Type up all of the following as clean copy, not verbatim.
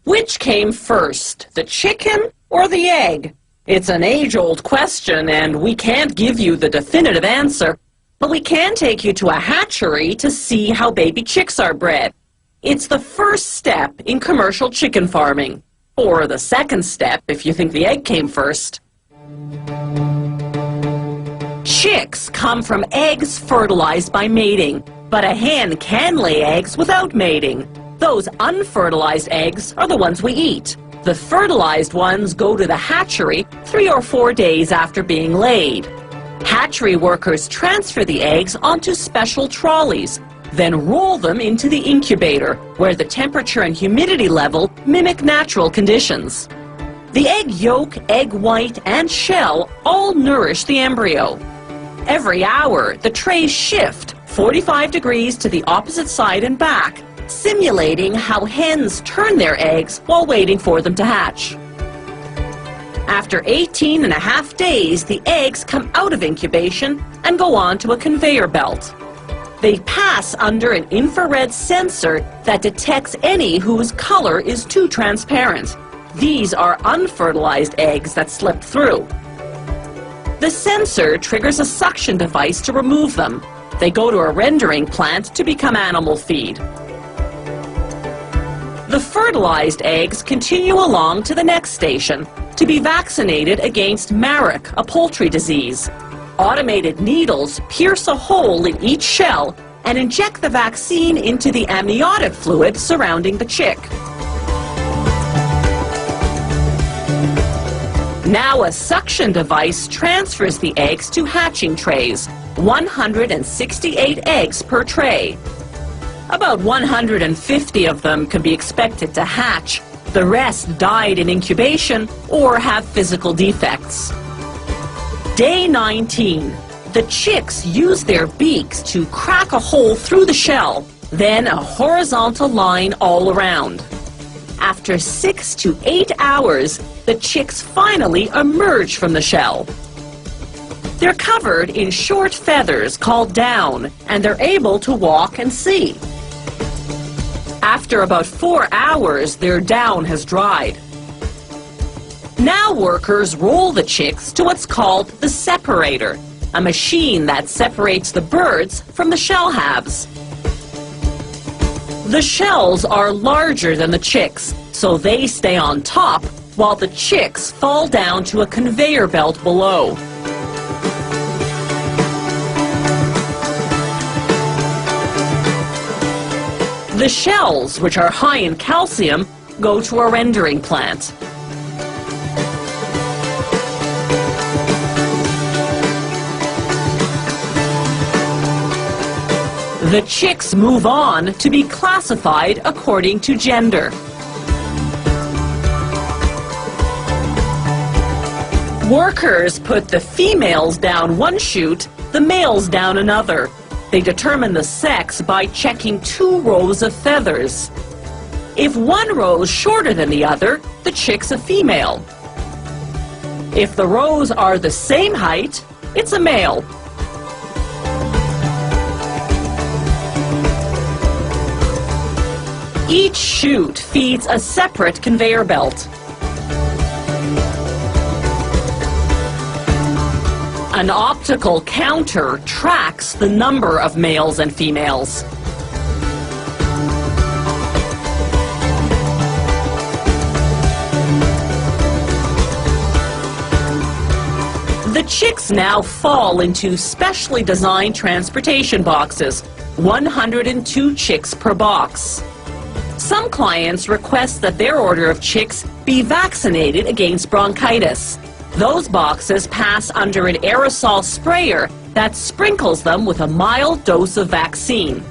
Which came first, the chicken or the egg? It's an age-old question, and we can't give you the definitive answer, but we can take you to a hatchery to see how baby chicks are bred. It's the first step in commercial chicken farming, or the second step if you think the egg came first. Chicks come from eggs fertilized by mating, but a hen can lay eggs without mating. Those unfertilized eggs are the ones we eat. The fertilized ones go to the hatchery 3 or 4 days after being laid. Hatchery workers transfer the eggs onto special trolleys, then roll them into the incubator, where the temperature and humidity level mimic natural conditions. The egg yolk, egg white, and shell all nourish the embryo. Every hour, the trays shift 45 degrees to the opposite side and back, simulating how hens turn their eggs while waiting for them to hatch. After 18.5 days, the eggs come out of incubation and go on to a conveyor belt. They pass under an infrared sensor that detects any whose color is too transparent. These are unfertilized eggs that slipped through. The sensor triggers a suction device to remove them. They go to a rendering plant to become animal feed. The fertilized eggs continue along to the next station to be vaccinated against Marek, a poultry disease. Automated needles pierce a hole in each shell and inject the vaccine into the amniotic fluid surrounding the chick. Now a suction device transfers the eggs to hatching trays, 168 eggs per tray. About 150 of them can be expected to hatch. The rest died in incubation or have physical defects. Day 19. The chicks use their beaks to crack a hole through the shell, then a horizontal line all around. After 6 to 8 hours, the chicks finally emerge from the shell. They're covered in short feathers called down, and they're able to walk and see. After about 4 hours, their down has dried. Now workers roll the chicks to what's called the separator, a machine that separates the birds from the shell halves. The shells are larger than the chicks, so they stay on top, while the chicks fall down to a conveyor belt below. The shells, which are high in calcium, go to a rendering plant. The chicks move on to be classified according to gender. Workers put the females down one chute, the males down another. They determine the sex by checking 2 rows of feathers. If one row is shorter than the other, the chick's a female. If the rows are the same height, it's a male. Each chute feeds a separate conveyor belt. An optical counter tracks the number of males and females. The chicks now fall into specially designed transportation boxes, 102 chicks per box. Some clients request that their order of chicks be vaccinated against bronchitis. Those boxes pass under an aerosol sprayer that sprinkles them with a mild dose of vaccine.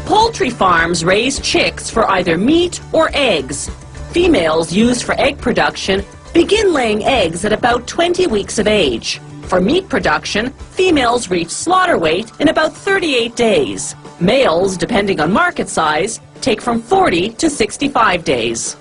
Poultry farms raise chicks for either meat or eggs. Females used for egg production begin laying eggs at about 20 weeks of age. For meat production, females reach slaughter weight in about 38 days. Males, depending on market size, take from 40 to 65 days.